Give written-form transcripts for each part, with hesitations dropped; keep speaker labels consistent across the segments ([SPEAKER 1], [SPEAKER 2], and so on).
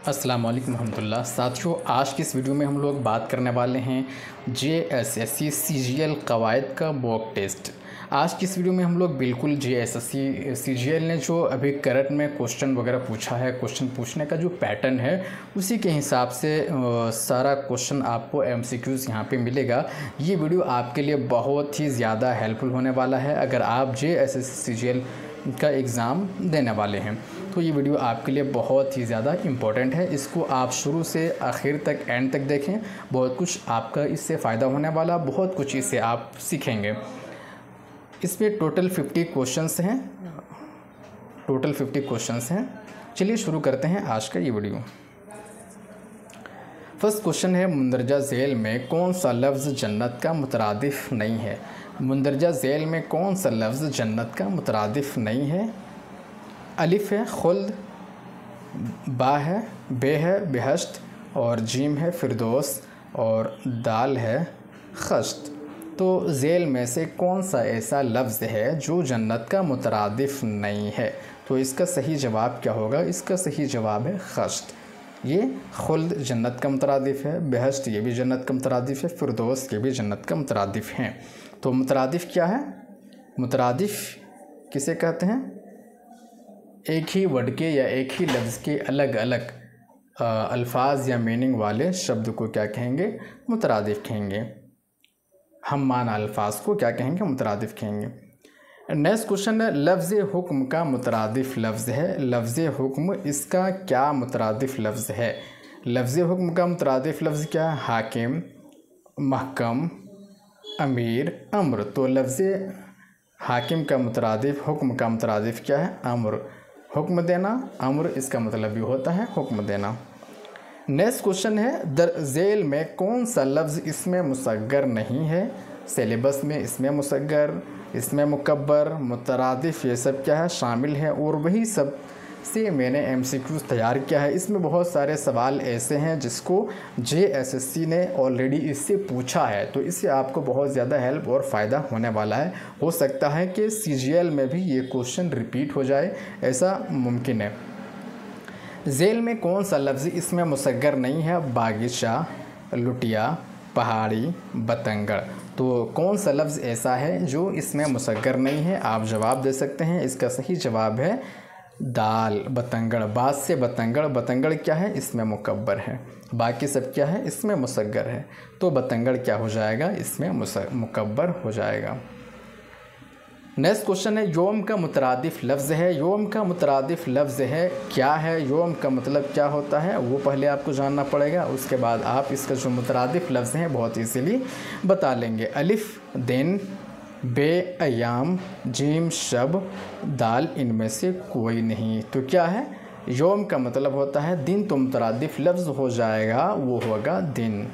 [SPEAKER 1] अस्सलाम वालेकुम रहमतुल्लाह। साथियों, आज की इस वीडियो में हम लोग बात करने वाले हैं JSSC CGL कवायद का मॉक टेस्ट। आज की इस वीडियो में हम लोग बिल्कुल JSSC CGL ने जो अभी करंट में क्वेश्चन वगैरह पूछा है, क्वेश्चन पूछने का जो पैटर्न है उसी के हिसाब से सारा क्वेश्चन आपको MCQs यहाँ पे मिलेगा। ये वीडियो आपके लिए बहुत ही ज़्यादा हेल्पफुल होने वाला है अगर आप JSSC CGL का एग्ज़ाम देने वाले हैं। तो ये वीडियो आपके लिए बहुत ही ज़्यादा इम्पोर्टेंट है। इसको आप शुरू से आखिर तक, एंड तक देखें। बहुत कुछ आपका इससे फ़ायदा होने वाला, बहुत कुछ इससे आप सीखेंगे। इसमें टोटल 50 क्वेश्चंस हैं। चलिए शुरू करते हैं आज का ये वीडियो। फर्स्ट क्वेश्चन है, मुंदरजा झेल में कौन सा लफ्ज़ जन्नत का मुतरादिफ नहीं है? मुंदरजा झेल में कौन सा लफ्ज़ जन्नत का मुतरादिफ नहीं है? अलिफ है खुल्द, बा है बे है बेहश्त, और जीम है फिरदौस, और दाल है खश्त। तो झेल में से कौन सा ऐसा लफ्ज़ है जो जन्नत का मुतरादिफ नहीं है? तो इसका सही जवाब क्या होगा? इसका सही जवाब है खश्त। ये खुल्द जन्नत का मुतरादिफ है, बेहश्त ये भी जन्नत का मुतरादिफ है, फिरदौस ये भी जन्नत का मुतरादिफ हैं। तो मुतरादिफ क्या है? मुतरादिफ किसे कहते हैं? एक ही वर्ड के या एक ही लफ्ज़ के अलग अलग अल्फाज या मीनिंग वाले शब्द को क्या कहेंगे? मुतरादिफ कहेंगे। हम माना अल्फाज को क्या कहेंगे? मुतरादिफ कहेंगे। नेक्स्ट क्वेश्चन है, लफ्ज़ हुक्म का मुतरादिफ लफ्ज़ है। लफ्ज़ हुक्म, इसका क्या मुतरादिफ लफ्ज़ है? लफ्ज़ हुक्म का मुतरादिफ लफ्ज़ क्या है? हाकिम, महकम, अमीर, अम्र। तो लफ्ज़ हाकिम का मुतरादिफ, हुक्म का मुतरादिफ क्या है? अम्र, हुक्म देना। अम्र इसका मतलब भी होता है हुक्म देना। नेक्स्ट क्वेश्चन है, दरझेल में कौन सा लफ्ज़ इसमें मुसग्गर नहीं है? सिलेबस में इसमें मुसग्गर, इसमें मुकब्बर, मुतरादिफ, ये सब क्या है? शामिल है। और वही सब से मैंने MCQs तैयार किया है। इसमें बहुत सारे सवाल ऐसे हैं जिसको JSSC ने ऑलरेडी इससे पूछा है, तो इससे आपको बहुत ज़्यादा हेल्प और फ़ायदा होने वाला है। हो सकता है कि CGL में भी ये क्वेश्चन रिपीट हो जाए, ऐसा मुमकिन है। झेल में कौन सा लफ्ज़ इसमें मुसग्गर नहीं है? बागीचा, लुटिया, पहाड़ी, बतंगड़। तो कौन सा लफ्ज़ ऐसा है जो इसमें मुसग्गर नहीं है? आप जवाब दे सकते हैं। इसका सही जवाब है दाल, बतंगड़। बात से बतंगड़, बतंगड़ क्या है? इसमें मुकब्बर है। बाकी सब क्या है? इसमें मुसग्गर है। तो बतंगड़ क्या हो जाएगा? इसमें मुकब्बर हो जाएगा। नेक्स्ट क्वेश्चन है, योम का मुतरादिफ लफ्ज़ है। योम का मुतरादिफ लफ्ज़ है क्या है? योम का मतलब क्या होता है वो पहले आपको जानना पड़ेगा, उसके बाद आप इसका जो मुतरादिफ लफ्ज़ हैं बहुत इजीली बता लेंगे। अलिफ दिन, बे अयाम, जीम शब, दाल इनमें से कोई नहीं। तो क्या है? योम का मतलब होता है दिन, तो मुतरादिफ लफ्ज़ हो जाएगा, वो होगा दिन।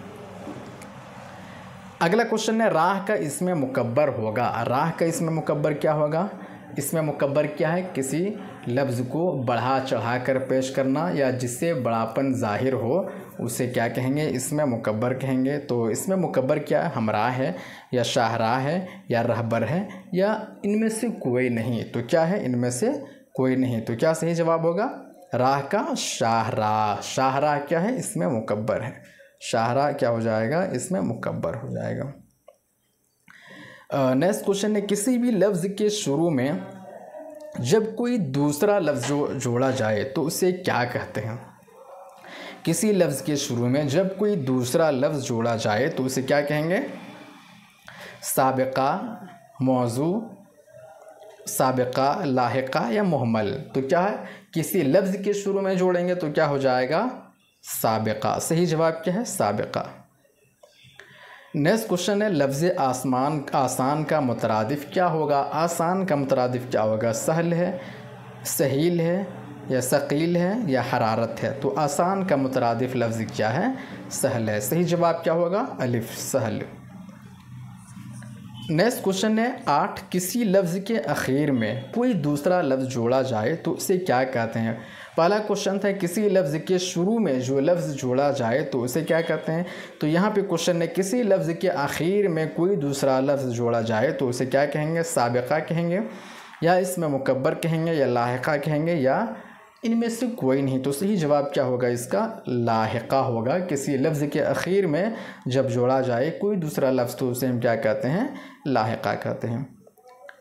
[SPEAKER 1] अगला क्वेश्चन है, राह का इसमें मुकब्बर होगा। राह का इसमें मुकब्बर क्या होगा? इसमें मुकब्बर क्या है? किसी लफ्ज़ को बढ़ा चढ़ा कर पेश करना या जिससे बड़ापन ज़ाहिर हो उसे क्या कहेंगे? इसमें मुकब्बर कहेंगे। तो इसमें मुकब्बर क्या है? हमरा है, या शाहराह है, या रहबर है, या इनमें से कोई नहीं। तो क्या है? इनमें से कोई नहीं। तो क्या सही जवाब होगा? राह का शाहराह। शाहराह क्या है? इसमें मुकब्बर है। शाहराह क्या हो जाएगा? इसमें मुकब्बर हो जाएगा। नेक्स्ट क्वेश्चन है, किसी भी लफ्ज़ के शुरू में जब कोई दूसरा लफ्ज़ जोड़ा जाए तो उसे क्या कहते हैं? किसी लफ्ज़ के शुरू में जब कोई दूसरा लफ्ज़ जोड़ा जाए तो उसे क्या कहेंगे? साबिक़ा, मौजू, साबिक़ा, लाहिक़ा, या मुहम्मल। तो क्या है? किसी लफ्ज़ के शुरू में जोड़ेंगे तो क्या हो जाएगा? साबिक़ा। सही जवाब क्या है? साबिक़ा। नेक्स्ट क्वेश्चन है, लफ्ज़ आसान का मुतरादिफ क्या होगा? आसान का मुतरादिफ क्या होगा? सहल है, सहील है, या सकील है, या हरारत है। तो आसान का मुतरादिफ लफ्ज़ क्या है? सहल है। सही जवाब क्या होगा? अलिफ, सहल। नेक्स्ट क्वेश्चन है, 8, किसी लफ्ज़ के आखिर में कोई दूसरा लफ्ज़ जोड़ा जाए तो उसे क्या कहते हैं? पहला क्वेश्चन था, किसी लफ्ज़ के शुरू में जो लफ्ज़ जोड़ा जाए तो उसे क्या कहते हैं? तो यहाँ पे क्वेश्चन है, किसी लफ्ज़ के आखिर में कोई दूसरा लफ्ज़ जोड़ा जाए तो उसे क्या कहेंगे? साबिक़ा कहेंगे, या इसमें मुकब्बर कहेंगे, या लाहिक़ा कहेंगे, या इनमें से कोई नहीं। तो सही जवाब क्या होगा इसका? लाहिका होगा। किसी लफ्ज़ के आखिर में जब जोड़ा जाए कोई दूसरा लफ्ज़ तो उसे हम क्या कहते हैं? लाहिका कहते हैं।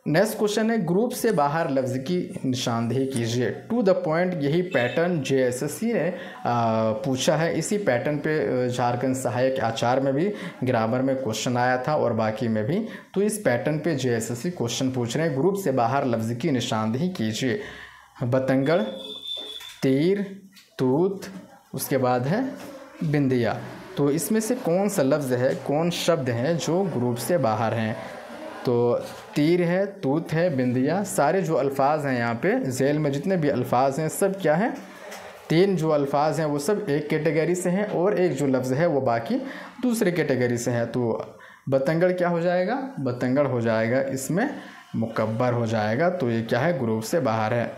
[SPEAKER 1] नेक्स्ट क्वेश्चन है, ग्रुप से बाहर लफ्ज़ की निशानदेही कीजिए। टू द पॉइंट यही पैटर्न JSSC ने पूछा है। इसी पैटर्न पे झारखंड सहायक आचार्य में भी ग्रामर में क्वेश्चन आया था और बाकी में भी। तो इस पैटर्न पे JSSC क्वेश्चन पूछ रहे हैं, ग्रुप से बाहर लफ्ज़ की निशानदेही कीजिए। बतंगड़, तीर, तूत, उसके बाद है बिंदिया। तो इसमें से कौन सा लफ्ज़ है, कौन शब्द है जो ग्रुप से बाहर हैं? तो तीर है, तूत है, बिंदिया, सारे जो अल्फाज हैं यहाँ पे झेल में जितने भी अल्फाज हैं सब क्या हैं? 3 जो अल्फाज हैं वो सब एक कैटेगरी से हैं और एक जो लफ्ज़ है वो बाकी दूसरे कैटेगरी से है। तो बतंगड़ क्या हो जाएगा? बतंगड़ हो जाएगा, इसमें मुकब्बर हो जाएगा। तो ये क्या है? ग्रुप से बाहर है।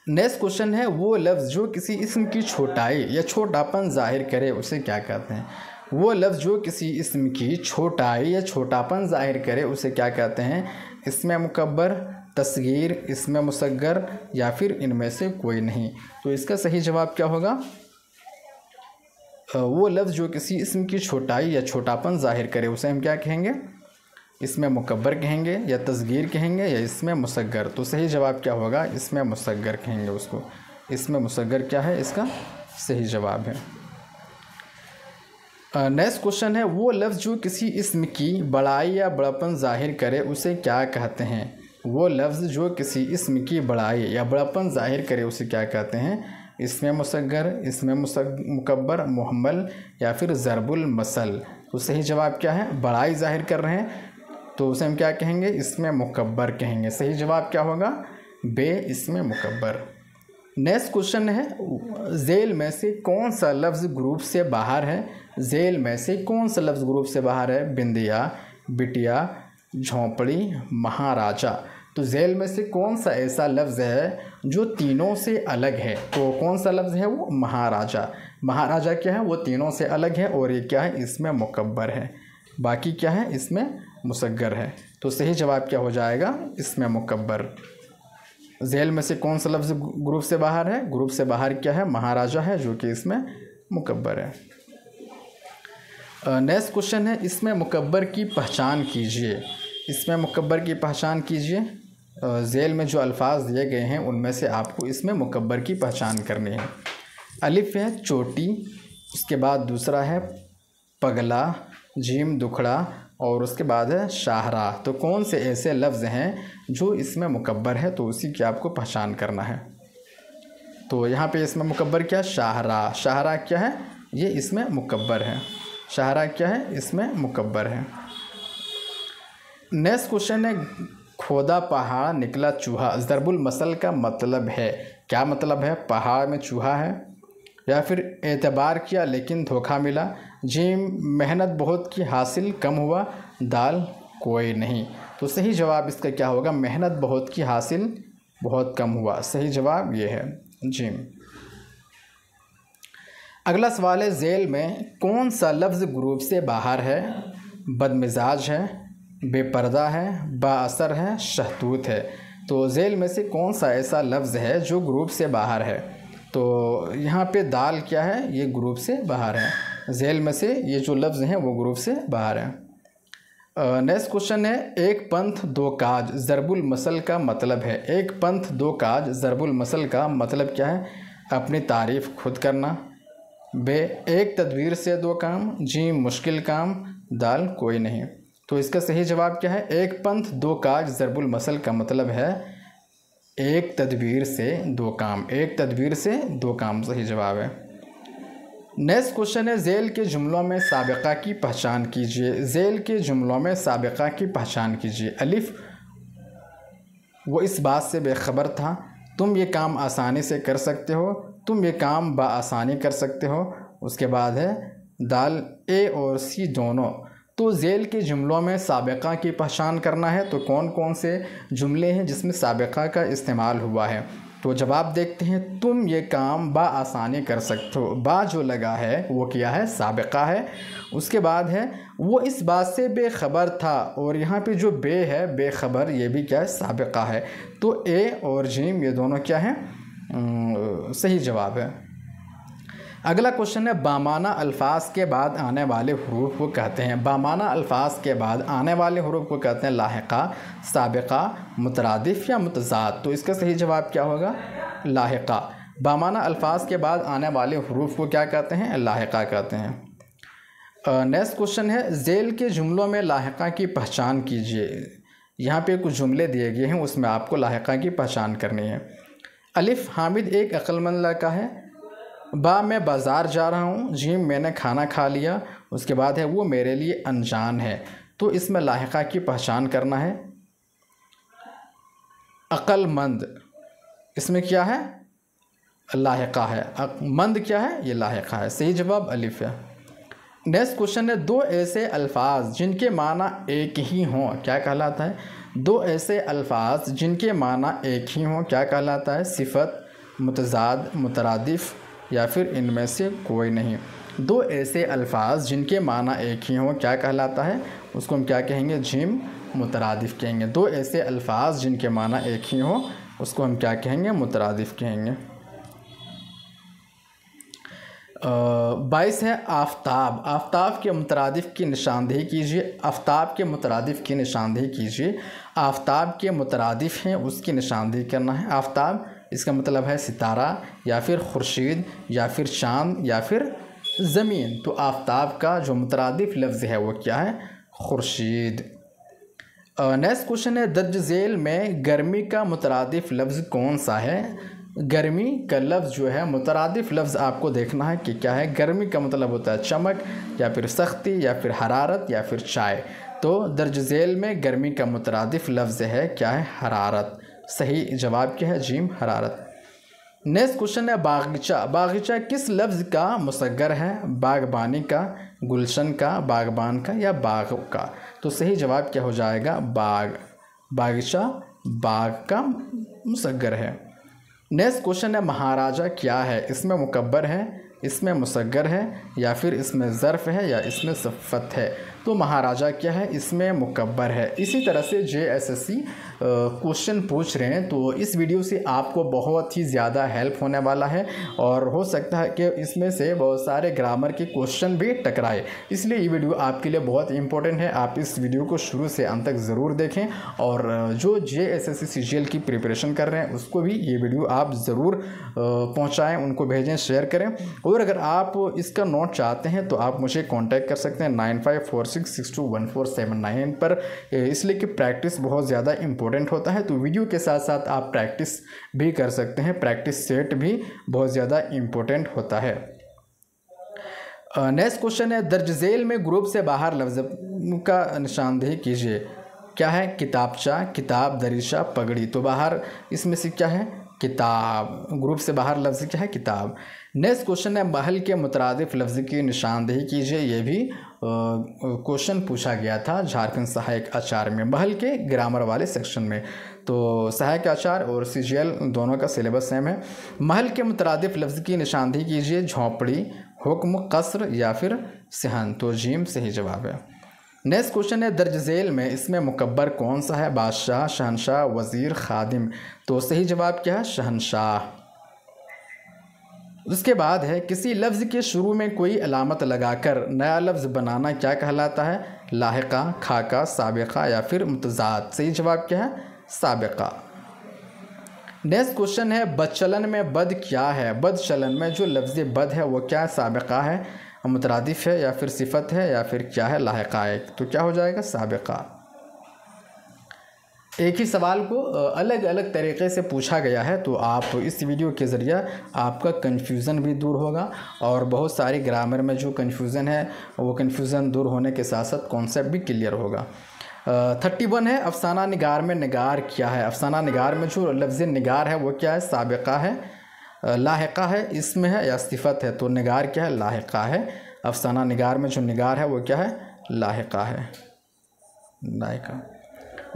[SPEAKER 1] नेक्स्ट क्वेश्चन है, वो लफ्ज़ जो किसी इस्म की छोटाई या छोटापन जाहिर करे उसे क्या कहते हैं? वो लफ्ज़ जो किसी इस्म की छोटाई या छोटापन जाहिर करे उसे क्या कहते हैं? इसमें मुकब्बर, तस्गीर, इसमें मुसग्गर या फिर इनमें से कोई नहीं। तो इसका सही जवाब क्या होगा? वो लफ्ज़ जो किसी इस्म की छोटाई या छोटापन जाहिर करे उसे हम क्या कहेंगे? इसमें मुकब्बर कहेंगे या तस्गीर कहेंगे या इसमें मुसग्गर। तो सही जवाब क्या होगा? इसमें मुसग्गर कहेंगे उसको। इसमें मुसग्गर क्या है? इसका सही जवाब है। नेक्स्ट क्वेश्चन है, वो लफ्ज़ जो किसी इस्म की बड़ाई या बड़ापन जाहिर करे उसे क्या कहते हैं? वो लफ्ज़ जो किसी इस्म की बड़ाई या बड़ापन जाहिर करे उसे क्या कहते हैं? इसमें मुसग्गर, इसमें मुकब्बर, मुहम्मल या फिर ज़रबुल मसल। तो सही जवाब क्या है? बड़ाई जाहिर कर रहे हैं तो उसे हम क्या कहेंगे? इसमें मुकब्बर कहेंगे। सही जवाब क्या होगा? बे, इसमें मुकब्बर। नेक्स्ट क्वेश्चन है, झेल में से कौन सा लफ्ज़ ग्रुप से बाहर है? झेल में से कौन सा लफ्ज़ ग्रुप से बाहर है? बिंदिया, बिटिया, झोंपड़ी, महाराजा। तो झेल में से कौन सा ऐसा लफ्ज़ है जो तीनों से अलग है? तो कौन सा लफ्ज़ है वो? महाराजा। महाराजा क्या है? वो तीनों से अलग है और ये क्या है? इसमें मुकब्बर है। बाकी क्या है? इसमें मुसग्गर है। तो सही जवाब क्या हो जाएगा? इसमें मुकब्बर। झेल में से कौन सा लफ्ज़ ग्रुप से बाहर है? ग्रुप से बाहर क्या है? महाराजा है जो कि इसमें मुकब्बर है। नेक्स्ट क्वेश्चन है, इसमें मुकब्बर की पहचान कीजिए। इसमें मुकब्बर की पहचान कीजिए। झेल में जो अल्फाज दिए गए हैं उनमें से आपको इसमें मुकब्बर की पहचान करनी है। अलिफ है चोटी, उसके बाद दूसरा है पगला, जीम दुखड़ा और उसके बाद है शाहरा। तो कौन से ऐसे लफ्ज़ हैं जो इसमें मुकब्बर है? तो उसी की आपको पहचान करना है। तो यहाँ पे इसमें मुकब्बर क्या? शाहरा। शाहरा क्या है? ये इसमें मुकब्बर है। शाहरा क्या है? इसमें मुकब्बर है। नेक्स्ट क्वेश्चन है, खोदा पहाड़ निकला चूहा, ज़रबुल मसल का मतलब है? क्या मतलब है? पहाड़ में चूहा है, या फिर एतबार किया लेकिन धोखा मिला, जिम मेहनत बहुत की हासिल कम हुआ, दाल कोई नहीं। तो सही जवाब इसका क्या होगा? मेहनत बहुत की हासिल बहुत कम हुआ। सही जवाब ये है, जिम। अगला सवाल है, झेल में कौन सा लफ्ज़ ग्रुप से बाहर है? बदमिजाज है, बेपर्दा है, बाअसर है, शहतूत है। तो झेल में से कौन सा ऐसा लफ्ज़ है जो ग्रुप से बाहर है? तो यहाँ पे दाल क्या है? ये ग्रुप से बाहर है। झेल में से ये जो लफ्ज़ हैं वो ग्रुप से बाहर है। नेक्स्ट क्वेश्चन है, एक पंथ दो काज ज़रबुल मसल का मतलब है? एक पंथ दो काज ज़रबुल मसल का मतलब क्या है? अपनी तारीफ़ खुद करना, बे एक तदबीर से दो काम, जी मुश्किल काम, दाल कोई नहीं। तो इसका सही जवाब क्या है? एक पंथ दो काज ज़रबुल मसल का मतलब है एक तदबीर से दो काम। एक तदबीर से दो काम सही जवाब है। नेक्स्ट क्वेश्चन है, झेल के जुमलों में साबिक़ा की पहचान कीजिए। झेल के जुमलों में साबिक़ा की पहचान कीजिए। अलिफ, वो इस बात से बेखबर था, तुम ये काम आसानी से कर सकते हो, तुम ये काम बआसानी कर सकते हो। उसके बाद है दाल, ए और सी दोनों। तो झेल के जुमलों में साबिक़ा की पहचान करना है तो कौन कौन से जुमले हैं जिसमें साबिक़ा का इस्तेमाल हुआ है? तो जवाब देखते हैं, तुम ये काम बआसानी कर सकते हो। बा जो लगा है वो क्या है? साबिक़ा है। उसके बाद है वो इस बात से बेखबर था, और यहाँ पे जो बे है बेखबर, ये भी क्या है? साबिक़ा है। तो ए और जीम ये दोनों क्या हैं? सही जवाब है। अगला क्वेश्चन है, बामाना अल्फाज के बाद आने वाले हरूफ को कहते हैं। बामाना अल्फाज के बाद आने वाले हरूफ को कहते हैं लाहिका, साबिका, मुतरादिफ या मुतज़ाद। तो इसका सही जवाब क्या होगा? लाहिका। बामाना अल्फाज के बाद आने वाले हरूफ को क्या कहते हैं? लाहिका कहते हैं। नेक्स्ट क्वेश्चन है, झेल के जुमलों में लाहिका की पहचान कीजिए। यहाँ पे कुछ जुमले दिए गए हैं, उसमें आपको लाहिका की पहचान करनी है। अलिफ, हामिद एक अक्लमंद लड़का है। बा, मैं बाज़ार जा रहा हूँ। जीम, मैंने खाना खा लिया। उसके बाद है, वो मेरे लिए अनजान है। तो इसमें लाहिका की पहचान करना है। अक्लमंद, इसमें क्या है? लाहिका है। मंद क्या है? ये लाहिका है। सही जवाब अलिफ है। नेक्स्ट क्वेश्चन है, दो ऐसे अल्फाज जिनके माना एक ही हों क्या कहलाता है? दो ऐसे अल्फाज जिनके माना एक ही हों क्या कहलाता है? सिफत, मुतज़ाद, मुतरादिफ या फिर इनमें से कोई नहीं। दो ऐसे अल्फाज जिनके माना एक ही हों क्या कहलाता है? उसको हम क्या कहेंगे? जिम मुतरादिफ कहेंगे। दो ऐसे अल्फाज जिनके माना एक ही हों उसको हम क्या कहेंगे? मुतरादिफ कहेंगे। 22 है, आफ्ताब। आफ्ताब के मुतरादिफ की निशानदेही कीजिए। आफ्ताब के मुतरादिफ की निशानदेही कीजिए। आफ्ताब के मुतरादिफ हैं, उसकी निशानदेही करना है। आफ्ताब, इसका मतलब है सितारा या फिर खुर्शीद या फिर चाँद या फिर ज़मीन। तो आफ्ताब का जो मुतरादिफ लफ्ज़ है वो क्या है? खुर्शीद। नेक्स्ट क्वेश्चन है, दर्ज झेल में गर्मी का मुतरादिफ लफ्ज़ कौन सा है? गर्मी का लफ्ज़ जो है मुतरादिफ लफ्ज़ आपको देखना है कि क्या है। गर्मी का मतलब होता है चमक या फिर सख्ती या फिर हरारत या फिर चाय। तो दर्ज झेल में गर्मी का मुतरादिफ लफ्ज़ है क्या है? हरारत। सही जवाब क्या है? जीम, हरारत। नेक्स्ट क्वेश्चन है, बागीचा। बागीचा किस लफ्ज़ का मुसग्गर है? बागबानी का, गुलशन का, बागबान का या बाग का? तो सही जवाब क्या हो जाएगा? बाग। बागीचा बाग का मुसग्गर है। नेक्स्ट क्वेश्चन है, महाराजा क्या है? इसमें मुकब्बर है, इसमें मुसग्गर है या फिर इसमें ज़र्फ़ है या इसमें सिफ़त है? तो महाराजा क्या है? इसमें मुकब्बर है। इसी तरह से JSSC क्वेश्चन पूछ रहे हैं, तो इस वीडियो से आपको बहुत ही ज़्यादा हेल्प होने वाला है और हो सकता है कि इसमें से बहुत सारे ग्रामर के क्वेश्चन भी टकराए। इसलिए ये वीडियो आपके लिए बहुत इंपॉर्टेंट है। आप इस वीडियो को शुरू से अंत तक ज़रूर देखें और जो JSSC CGL की प्रिपरेशन कर रहे हैं उसको भी ये वीडियो आप ज़रूर पहुँचाएँ, उनको भेजें, शेयर करें। और अगर आप इसका नोट चाहते हैं तो आप मुझे कॉन्टैक्ट कर सकते हैं 9546621479 पर, इसलिए कि प्रैक्टिस बहुत ज़्यादा इंपॉर्टेंट होता है। तो वीडियो के साथ साथ आप प्रैक्टिस भी कर सकते हैं। प्रैक्टिस सेट भी बहुत ज़्यादा इंपॉर्टेंट होता है। नेक्स्ट क्वेश्चन है, दर्ज झेल में ग्रुप से बाहर लफ्ज़ का निशानदेही कीजिए। क्या है? किताबचा, किताब, दरीचा, पगड़ी। तो बाहर इसमें से क्या है? किताब। ग्रुप से बाहर लफ्ज़ क्या है? किताब। नेक्स्ट क्वेश्चन है, महल के मुतरादिफ लफ्ज़ की निशानदेही कीजिए। ये भी क्वेश्चन पूछा गया था झारखंड सहायक आचार्य में, महल के ग्रामर वाले सेक्शन में। तो सहायक आचार्य और CGL दोनों का सिलेबस सेम है। महल के मुतरादिफ लफ्ज़ की निशानदेही कीजिए। झोंपड़ी, हुक्म, कसर या फिर सहन। तो जीम सही जवाब है। नेक्स्ट क्वेश्चन है, दर्ज झेल में इसमें मुकब्बर कौन सा है? बादशाह, शहनशाह, वज़ीर, खादिम। तो सही जवाब क्या है? शहनशाह। उसके बाद है, किसी लफ्ज़ के शुरू में कोई अलामत लगाकर नया लफ्ज़ बनाना क्या कहलाता है? लाहिका, खाका, साबिका या फिर मुतज़ाद। सही जवाब क्या है? साबिका। नेक्स्ट क्वेश्चन है, बदचलन में बद क्या है? बदचलन में जो लफ्ज़ बद है वो क्या है? साबिका है, मुतरादिफ है या फिर सिफत है या फिर क्या है? लाहिका है। तो क्या हो जाएगा? साबिका। एक ही सवाल को अलग अलग तरीक़े से पूछा गया है, तो आप इस वीडियो के ज़रिए आपका कन्फ्यूज़न भी दूर होगा और बहुत सारी ग्रामर में जो कन्फ्यूज़न है वो कन्फ्यूज़न दूर होने के साथ साथ कॉन्सेप्ट भी क्लियर होगा। 31 है, अफसाना निगार में निगार क्या है? अफसाना निगार में जो लफ्ज़ निगार है वो क्या है? साबिका है, लाहिका है, इसमें है या सिफत है? तो निगार क्या है? लाहिका है। अफसाना निगार में जो निगार है वो क्या है? लाहिका है, लाहिका।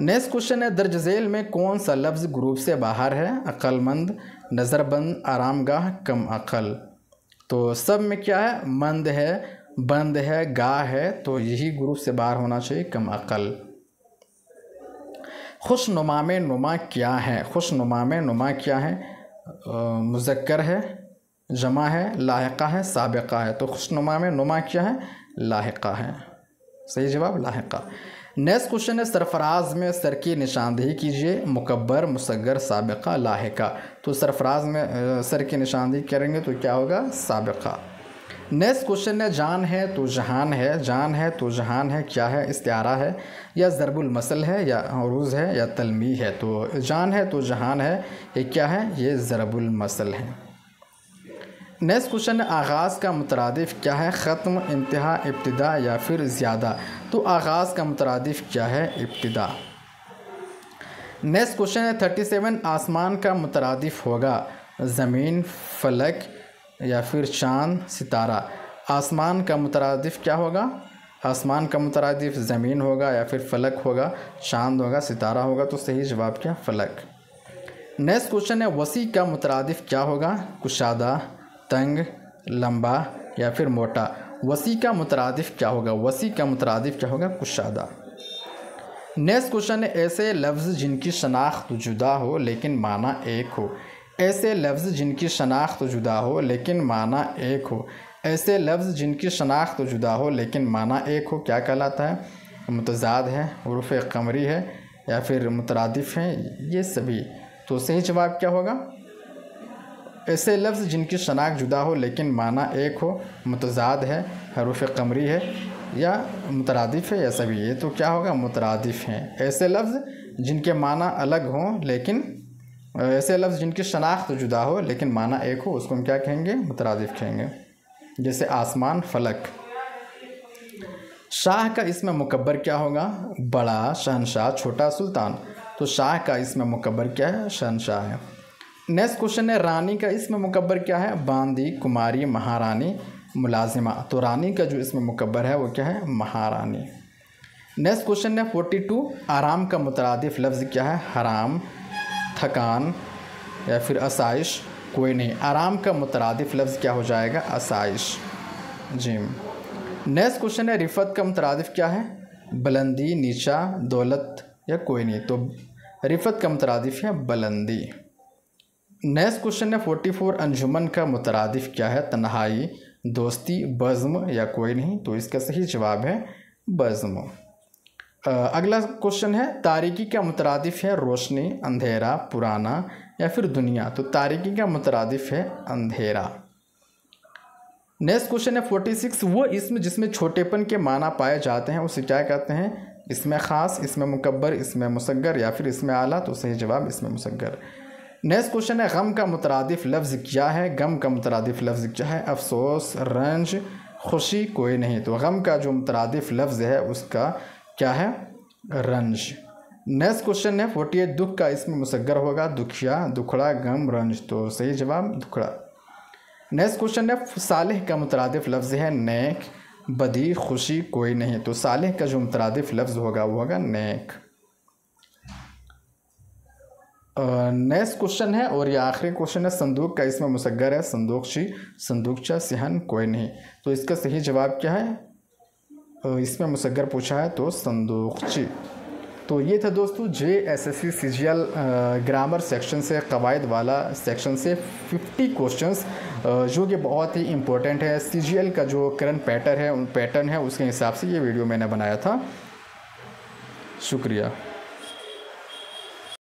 [SPEAKER 1] नेक्स्ट क्वेश्चन है, दर्ज झेल में कौन सा लफ्ज़ ग्रुप से बाहर है? अक्लमंद, नज़रबंद, आरामगाह, कम अक्ल। तो सब में क्या है? मंद है, बंद है, गाह है। तो यही ग्रुप से बाहर होना चाहिए, कम अक्ल। खुशनुमा में नुमा क्या है? खुशनुमा में नुमा क्या है? मुज़क्कर है, जमा है, लाहिक़ा है, साबिक़ा है। तो खुशनुमा में नुमा क्या है? लाहिक़ा है। सही जवाब लाहिक़ा। नेक्स्ट क्वेश्चन है सरफराज में सर की निशानदेही कीजिए। मुकब्बर, मुसग्गर, साबिक़ा, लाहिक़ा। तो सरफराज में सर की निशानदेही करेंगे तो क्या होगा? साबिक़ा। नेक्स्ट क्वेश्चन है जान है तो जहान है। जान है तो जहान है क्या है? इस्तिआरा है या ज़रबुल मसल है या अरूज़ है या तलमी है? तो जान है तो जहान है, ये क्या है? ये ज़रबुल मसल है। नेक्स्ट क्वेश्चन है आगाज़ का मुतरादिफ क्या है? ख़त्म, इंतहा, इब्तिदा या फिर ज़्यादा? तो आगाज़ का मुतरादिफ क्या है? इब्तिदा। नेक्स्ट क्वेश्चन है 37 आसमान का मुतरादिफ होगा ज़मीन, फ़लक या फिर चाँद, सितारा। आसमान का मुतरादिफ क्या होगा? आसमान का मुतरादिफ ज़मीन होगा या फिर फ़लक होगा, चाँद होगा, सितारा होगा। तो सही जवाब क्या? फ़लक। नेक्स्ट क्वेश्चन है वसी का मुतरादिफ क्या होगा? कुशादा, तंग, लंबा या फिर मोटा। वसी का मुतरादिफ क्या होगा? वसी का मुतरादिफ क्या होगा? कुशादा। नेक्स्ट क्वेश्चन है ऐसे लफ्ज़ जिनकी शनाख्त जुदा हो लेकिन माना एक हो। ऐसे लफ्ज़ जिनकी शनाख्त जुदा हो लेकिन माना एक हो। ऐसे लफ्ज़ जिनकी शनाख्त जुदा हो लेकिन माना एक हो क्या कहलाता है? मुतज़ाद है, हुरूफ़ क़मरी है या फिर मुतरादिफ है, ये सभी। तो सही जवाब क्या होगा? ऐसे लफ्ज़ जिनकी शनाख्त जुदा हो लेकिन माना एक हो, मुतज़ाद है, हुरूफ़ क़मरी है या मुतरादिफ है या सभी। ये तो क्या होगा? मुतरादिफ हैं। ऐसे लफ्ज़ जिनके माना अलग हों लेकिन ऐसे लफ्ज़ जिनकी शनाख्त जुदा हो लेकिन माना एक हो, उसको हम क्या कहेंगे? मुतरादिफ कहेंगे। जैसे आसमान, फ़लक। शाह का इसमें मुकब्बर क्या होगा? बड़ा, शहनशाह, छोटा, सुल्तान। तो शाह का इसमें मुकब्बर क्या है? शहनशाह है। नेक्स्ट क्वेश्चन है रानी का इसमें मुकब्बर क्या है? बांदी, कुमारी, महारानी, मुलाजिमा। तो रानी का जो इसमें मुकब्बर है वो क्या है? महारानी। नेक्स्ट क्वेश्चन है 42 आराम का मुतरादिफ लफ्ज़ क्या है? हराम, थकान या फिर आसाइश। कोई नहीं। आराम का मुतरादिफ लफ्ज़ क्या हो जाएगा? आसाइश। जी। नेक्स्ट क्वेश्चन है रिफ़त का मुतरादिफ क्या है? बुलंदी, नीचा, दौलत या कोई नहीं। तो रिफ़त का मुतरादिफ है बुलंदी। नेक्स्ट क्वेश्चन है 44 अंजुमन का मुतरादिफ क्या है? तन्हाई, दोस्ती, बज़्म या कोई नहीं। तो इसका सही जवाब है बज़्म। अगला क्वेश्चन है तारीकी का मुतरादिफ है रोशनी, अंधेरा, पुराना या फिर दुनिया। तो तारीकी का मुतरादिफ है अंधेरा। नेक्स्ट क्वेश्चन है 46 वो इसमें जिसमें छोटेपन के माना पाए जाते हैं उसे क्या कहते हैं? इसमें ख़ास, इसमें मुकब्बर, इसमें मुसग्गर या फिर इसमें आला। तो सही जवाब इसमें मुसग्गर। नेक्स्ट क्वेश्चन है गम का मुतरादिफ लफ्ज़ क्या है? गम का मुतरादिफ लफ्ज़ क्या है? अफसोस, रंज, खुशी, कोई नहीं। तो गम का जो मुतरादिफ लफ्ज़ है उसका क्या है? रंज। नेक्स्ट क्वेश्चन है 48 दुख का इसमें मुसग्गर होगा दुखिया, दुखड़ा, गम, रंज। तो सही जवाब दुखड़ा। नेक्स्ट क्वेश्चन है सालिह का मुतरादिफ लफ्ज़ है नेक, बदी, खुशी, कोई नहीं। तो सालिह का जो मुतरादिफ लफ्ज़ होगा वो होगा नेक। नेक्स्ट क्वेश्चन है और ये आखिरी क्वेश्चन है संदूक का इसमें मुसग्गर है संदूकची, संदूकचा, सिहन, कोई नहीं। तो इसका सही जवाब क्या है? इसमें मुसग्गर पूछा है तो संदूकची। तो ये था दोस्तों JSSC CGL ग्रामर सेक्शन से कवायद वाला सेक्शन से 50 क्वेश्चंस जो कि बहुत ही इम्पोर्टेंट है। CGL का जो करंट पैटर्न है उसके हिसाब से ये वीडियो मैंने बनाया था। शुक्रिया।